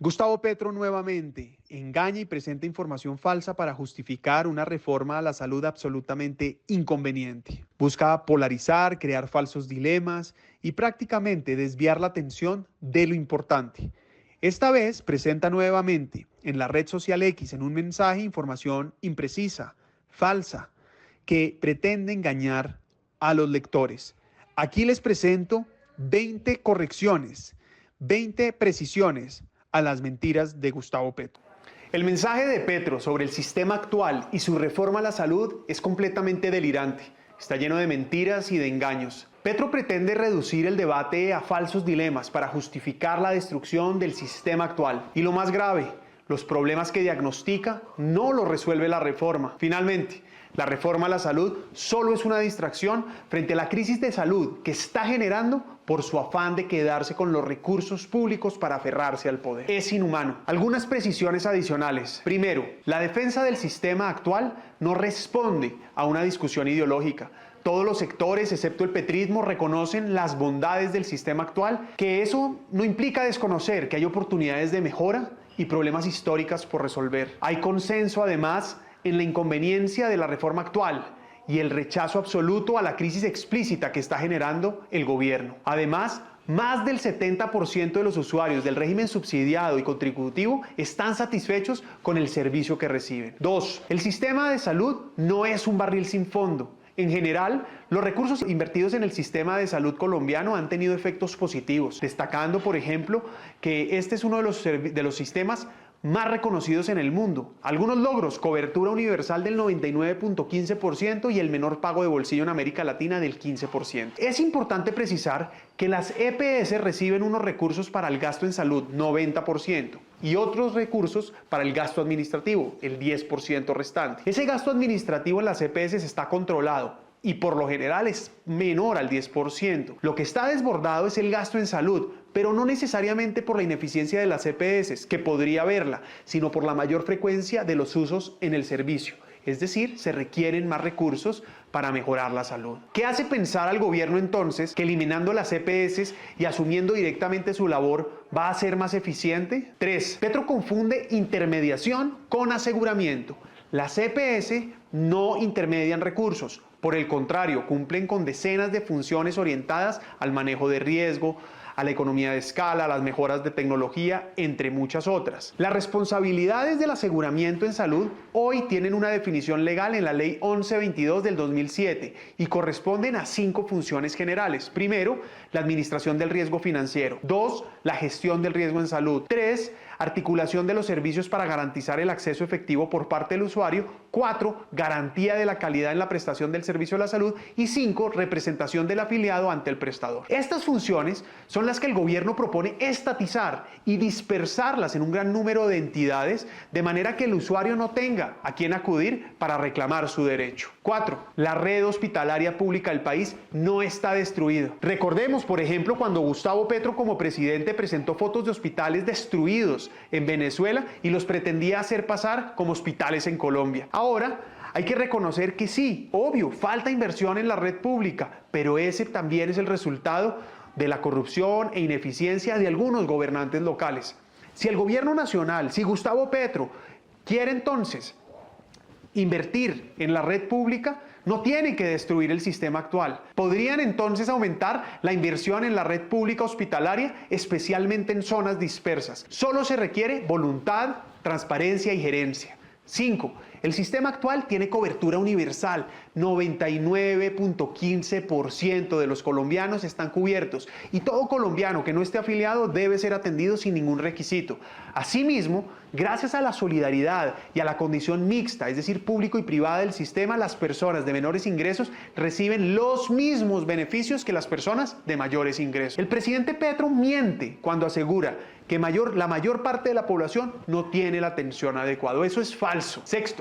Gustavo Petro nuevamente engaña y presenta información falsa para justificar una reforma a la salud absolutamente inconveniente. Busca polarizar, crear falsos dilemas y prácticamente desviar la atención de lo importante. Esta vez presenta nuevamente en la red social X en un mensaje información imprecisa, falsa, que pretende engañar a los lectores. Aquí les presento 20 correcciones, 20 precisiones a las mentiras de Gustavo Petro. El mensaje de Petro sobre el sistema actual y su reforma a la salud es completamente delirante. Está lleno de mentiras y de engaños. Petro pretende reducir el debate a falsos dilemas para justificar la destrucción del sistema actual. Y lo más grave, los problemas que diagnostica no los resuelve la reforma. Finalmente, la reforma a la salud solo es una distracción frente a la crisis de salud que está generando por su afán de quedarse con los recursos públicos para aferrarse al poder. Es inhumano. Algunas precisiones adicionales. Primero, la defensa del sistema actual no responde a una discusión ideológica. Todos los sectores, excepto el petrismo, reconocen las bondades del sistema actual, que eso no implica desconocer que hay oportunidades de mejora y problemas históricos por resolver. Hay consenso, además, en la inconveniencia de la reforma actual y el rechazo absoluto a la crisis explícita que está generando el gobierno. Además, más del 70% de los usuarios del régimen subsidiado y contributivo están satisfechos con el servicio que reciben. 2. El sistema de salud no es un barril sin fondo. En general, los recursos invertidos en el sistema de salud colombiano han tenido efectos positivos, destacando, por ejemplo, que este es uno de los sistemas más reconocidos en el mundo. Algunos logros: cobertura universal del 99.15% y el menor pago de bolsillo en América Latina del 15%. Es importante precisar que las EPS reciben unos recursos para el gasto en salud, 90%, y otros recursos para el gasto administrativo, el 10% restante. Ese gasto administrativo en las EPS está controlado y por lo general es menor al 10%. Lo que está desbordado es el gasto en salud, pero no necesariamente por la ineficiencia de las EPS, que podría haberla, sino por la mayor frecuencia de los usos en el servicio. Es decir, se requieren más recursos para mejorar la salud. ¿Qué hace pensar al gobierno entonces que eliminando las EPS y asumiendo directamente su labor va a ser más eficiente? 3. Petro confunde intermediación con aseguramiento. Las EPS no intermedian recursos. Por el contrario, cumplen con decenas de funciones orientadas al manejo de riesgo, a la economía de escala, a las mejoras de tecnología, entre muchas otras. Las responsabilidades del aseguramiento en salud hoy tienen una definición legal en la Ley 1122 del 2007 y corresponden a 5 funciones generales. Primero, la administración del riesgo financiero. 2, la gestión del riesgo en salud. 3, articulación de los servicios para garantizar el acceso efectivo por parte del usuario. 4, garantía de la calidad en la prestación del servicio de la salud. Y 5, representación del afiliado ante el prestador. Estas funciones son las que el gobierno propone estatizar y dispersarlas en un gran número de entidades, de manera que el usuario no tenga a quién acudir para reclamar su derecho. 4, la red hospitalaria pública del país no está destruida. Recordemos, por ejemplo, cuando Gustavo Petro como presidente presentó fotos de hospitales destruidos en Venezuela y los pretendía hacer pasar como hospitales en Colombia. Ahora, hay que reconocer que sí, obvio, falta inversión en la red pública, pero ese también es el resultado de la corrupción e ineficiencia de algunos gobernantes locales. Si el gobierno nacional, si Gustavo Petro quiere entonces invertir en la red pública, no tienen que destruir el sistema actual. Podrían entonces aumentar la inversión en la red pública hospitalaria, especialmente en zonas dispersas. Solo se requiere voluntad, transparencia y gerencia. 5. El sistema actual tiene cobertura universal. 99.15% de los colombianos están cubiertos y todo colombiano que no esté afiliado debe ser atendido sin ningún requisito. Asimismo, gracias a la solidaridad y a la condición mixta, es decir, público y privada del sistema, las personas de menores ingresos reciben los mismos beneficios que las personas de mayores ingresos. El presidente Petro miente cuando asegura que la mayor parte de la población no tiene la atención adecuada. Eso es falso. 6.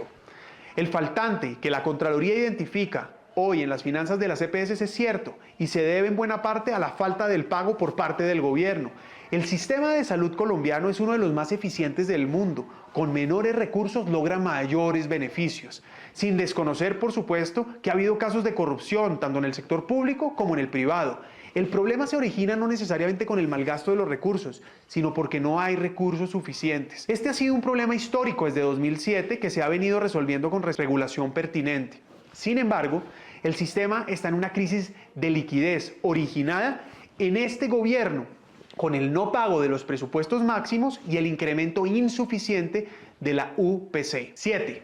El faltante que la Contraloría identifica hoy en las finanzas de las EPS es cierto y se debe en buena parte a la falta del pago por parte del gobierno. El sistema de salud colombiano es uno de los más eficientes del mundo. Con menores recursos logra mayores beneficios, sin desconocer, por supuesto, que ha habido casos de corrupción tanto en el sector público como en el privado. El problema se origina no necesariamente con el malgasto de los recursos, sino porque no hay recursos suficientes. Este ha sido un problema histórico desde 2007 que se ha venido resolviendo con regulación pertinente. Sin embargo, el sistema está en una crisis de liquidez originada en este gobierno, con el no pago de los presupuestos máximos y el incremento insuficiente de la UPC. 7.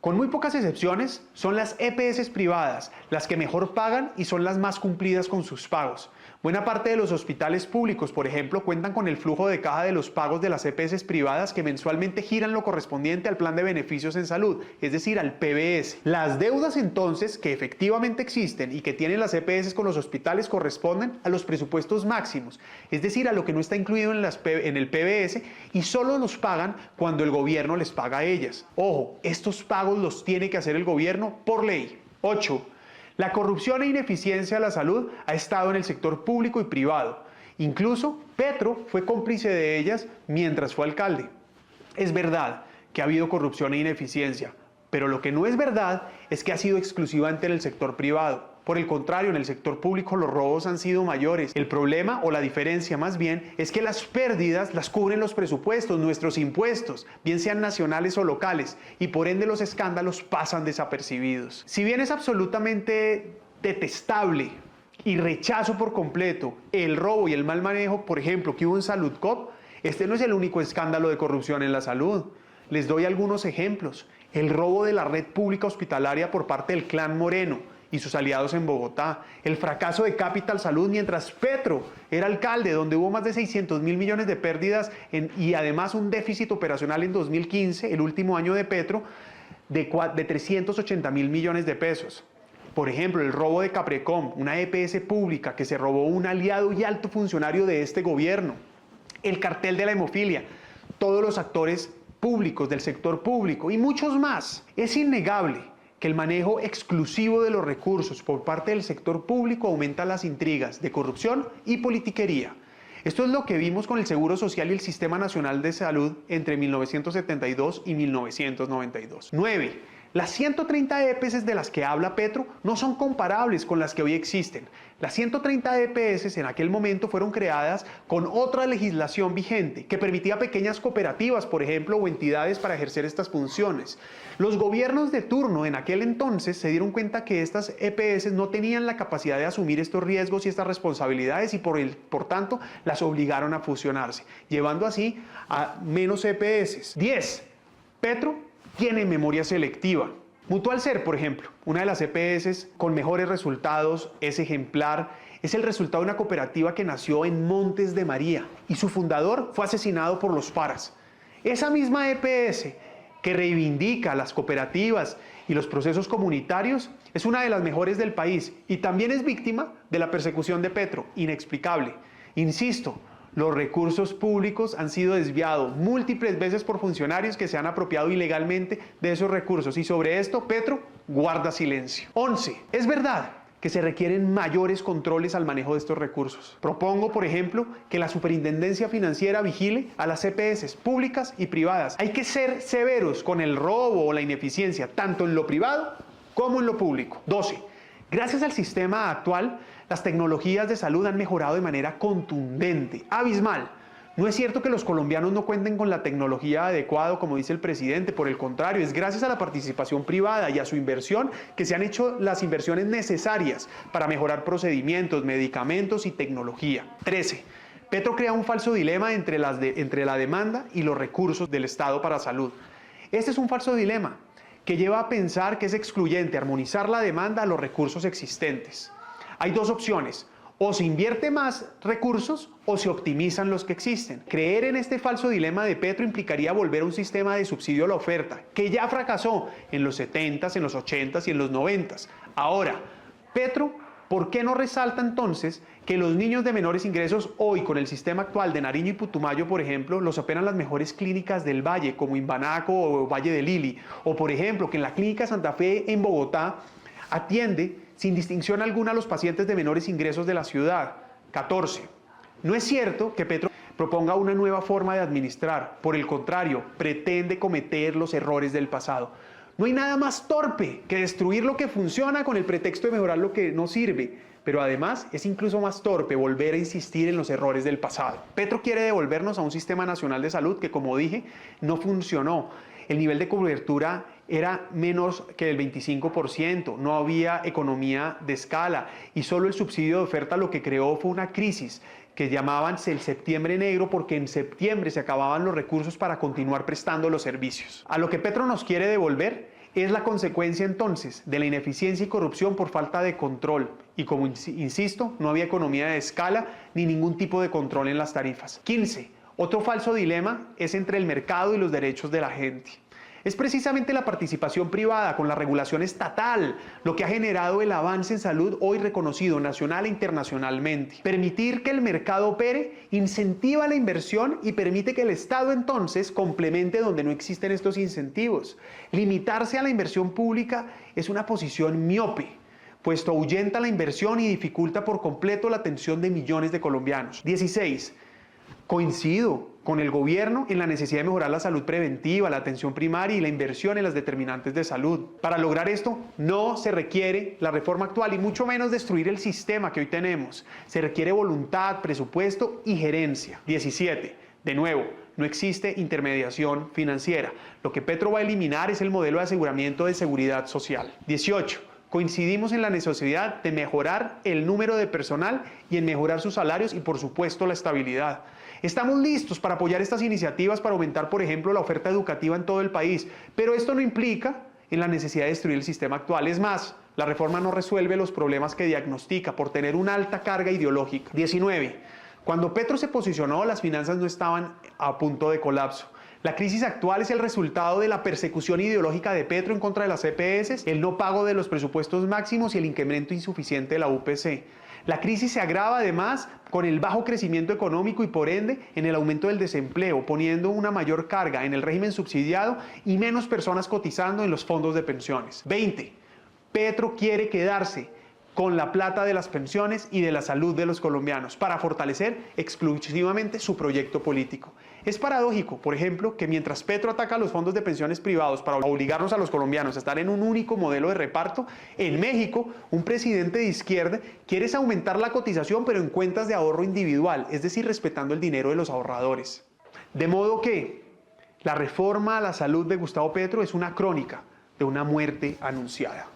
Con muy pocas excepciones, son las EPS privadas las que mejor pagan y son las más cumplidas con sus pagos. Buena parte de los hospitales públicos, por ejemplo, cuentan con el flujo de caja de los pagos de las EPS privadas que mensualmente giran lo correspondiente al plan de beneficios en salud, es decir, al PBS. Las deudas entonces que efectivamente existen y que tienen las EPS con los hospitales corresponden a los presupuestos máximos, es decir, a lo que no está incluido en el PBS y solo los pagan cuando el gobierno les paga a ellas. Ojo, estos pagos los tiene que hacer el gobierno por ley. 8. La corrupción e ineficiencia de la salud ha estado en el sector público y privado. Incluso Petro fue cómplice de ellas mientras fue alcalde. Es verdad que ha habido corrupción e ineficiencia, pero lo que no es verdad es que ha sido exclusivamente en el sector privado. Por el contrario, en el sector público los robos han sido mayores. El problema, o la diferencia más bien, es que las pérdidas las cubren los presupuestos, nuestros impuestos, bien sean nacionales o locales, y por ende los escándalos pasan desapercibidos. Si bien es absolutamente detestable y rechazo por completo el robo y el mal manejo, por ejemplo, que hubo en Saludcop, este no es el único escándalo de corrupción en la salud. Les doy algunos ejemplos. El robo de la red pública hospitalaria por parte del Clan Moreno y sus aliados en Bogotá, el fracaso de Capital Salud mientras Petro era alcalde, donde hubo más de 600.000 millones de pérdidas y además un déficit operacional en 2015, el último año de Petro, de 380.000 millones de pesos. Por ejemplo, el robo de Caprecom, una EPS pública que se robó un aliado y alto funcionario de este gobierno. El cartel de la hemofilia, todos los actores públicos del sector público y muchos más. Es innegable que el manejo exclusivo de los recursos por parte del sector público aumenta las intrigas de corrupción y politiquería. Esto es lo que vimos con el Seguro Social y el Sistema Nacional de Salud entre 1972 y 1992. 9. Las 130 EPS de las que habla Petro no son comparables con las que hoy existen. Las 130 EPS en aquel momento fueron creadas con otra legislación vigente que permitía pequeñas cooperativas, por ejemplo, o entidades para ejercer estas funciones. Los gobiernos de turno en aquel entonces se dieron cuenta que estas EPS no tenían la capacidad de asumir estos riesgos y estas responsabilidades y por tanto las obligaron a fusionarse, llevando así a menos EPS. 10. Petro tiene memoria selectiva. Mutual Ser, por ejemplo, una de las EPS con mejores resultados, es ejemplar, es el resultado de una cooperativa que nació en Montes de María y su fundador fue asesinado por los paras. Esa misma EPS que reivindica las cooperativas y los procesos comunitarios es una de las mejores del país y también es víctima de la persecución de Petro, inexplicable. Insisto, los recursos públicos han sido desviados múltiples veces por funcionarios que se han apropiado ilegalmente de esos recursos y sobre esto Petro guarda silencio. 11. Es verdad que se requieren mayores controles al manejo de estos recursos. Propongo, por ejemplo, que la Superintendencia Financiera vigile a las EPS públicas y privadas. Hay que ser severos con el robo o la ineficiencia, tanto en lo privado como en lo público. 12. Gracias al sistema actual, las tecnologías de salud han mejorado de manera contundente, abismal. No es cierto que los colombianos no cuenten con la tecnología adecuada, como dice el presidente, por el contrario, es gracias a la participación privada y a su inversión que se han hecho las inversiones necesarias para mejorar procedimientos, medicamentos y tecnología. 13. Petro crea un falso dilema entre la demanda y los recursos del Estado para salud. Este es un falso dilema que lleva a pensar que es excluyente armonizar la demanda a los recursos existentes. Hay dos opciones, o se invierte más recursos o se optimizan los que existen. Creer en este falso dilema de Petro implicaría volver a un sistema de subsidio a la oferta, que ya fracasó en los 70s, en los 80s y en los 90s. Ahora, Petro, ¿por qué no resalta entonces que los niños de menores ingresos hoy con el sistema actual de Nariño y Putumayo, por ejemplo, los operan las mejores clínicas del Valle, como Imbanaco o Valle de Lili? O por ejemplo, que en la Clínica Santa Fe en Bogotá atiende sin distinción alguna a los pacientes de menores ingresos de la ciudad. 14. No es cierto que Petro proponga una nueva forma de administrar. Por el contrario, pretende cometer los errores del pasado. No hay nada más torpe que destruir lo que funciona con el pretexto de mejorar lo que no sirve. Pero además es incluso más torpe volver a insistir en los errores del pasado. Petro quiere devolvernos a un sistema nacional de salud que, como dije, no funcionó. El nivel de cobertura era menos que el 25%, no había economía de escala y solo el subsidio de oferta lo que creó fue una crisis que llamaban el septiembre negro porque en septiembre se acababan los recursos para continuar prestando los servicios. A lo que Petro nos quiere devolver es la consecuencia entonces de la ineficiencia y corrupción por falta de control. Y como insisto, no había economía de escala ni ningún tipo de control en las tarifas. 15. Otro falso dilema es entre el mercado y los derechos de la gente. Es precisamente la participación privada con la regulación estatal lo que ha generado el avance en salud hoy reconocido nacional e internacionalmente. Permitir que el mercado opere incentiva la inversión y permite que el Estado entonces complemente donde no existen estos incentivos. Limitarse a la inversión pública es una posición miope, puesto ahuyenta la inversión y dificulta por completo la atención de millones de colombianos. 16. Coincido con el gobierno en la necesidad de mejorar la salud preventiva, la atención primaria y la inversión en las determinantes de salud. Para lograr esto no se requiere la reforma actual y mucho menos destruir el sistema que hoy tenemos. Se requiere voluntad, presupuesto y gerencia. 17. De nuevo, no existe intermediación financiera. Lo que Petro va a eliminar es el modelo de aseguramiento de seguridad social. 18. Coincidimos en la necesidad de mejorar el número de personal y en mejorar sus salarios y, por supuesto, la estabilidad. Estamos listos para apoyar estas iniciativas para aumentar, por ejemplo, la oferta educativa en todo el país, pero esto no implica en la necesidad de destruir el sistema actual. Es más, la reforma no resuelve los problemas que diagnostica por tener una alta carga ideológica. 19. Cuando Petro se posicionó, las finanzas no estaban a punto de colapso. La crisis actual es el resultado de la persecución ideológica de Petro en contra de las EPS, el no pago de los presupuestos máximos y el incremento insuficiente de la UPC. La crisis se agrava además con el bajo crecimiento económico y por ende en el aumento del desempleo, poniendo una mayor carga en el régimen subsidiado y menos personas cotizando en los fondos de pensiones. 20. Petro quiere quedarse con la plata de las pensiones y de la salud de los colombianos para fortalecer exclusivamente su proyecto político. Es paradójico, por ejemplo, que mientras Petro ataca los fondos de pensiones privados para obligarnos a los colombianos a estar en un único modelo de reparto, en México un presidente de izquierda quiere aumentar la cotización pero en cuentas de ahorro individual, es decir, respetando el dinero de los ahorradores. De modo que la reforma a la salud de Gustavo Petro es una crónica de una muerte anunciada.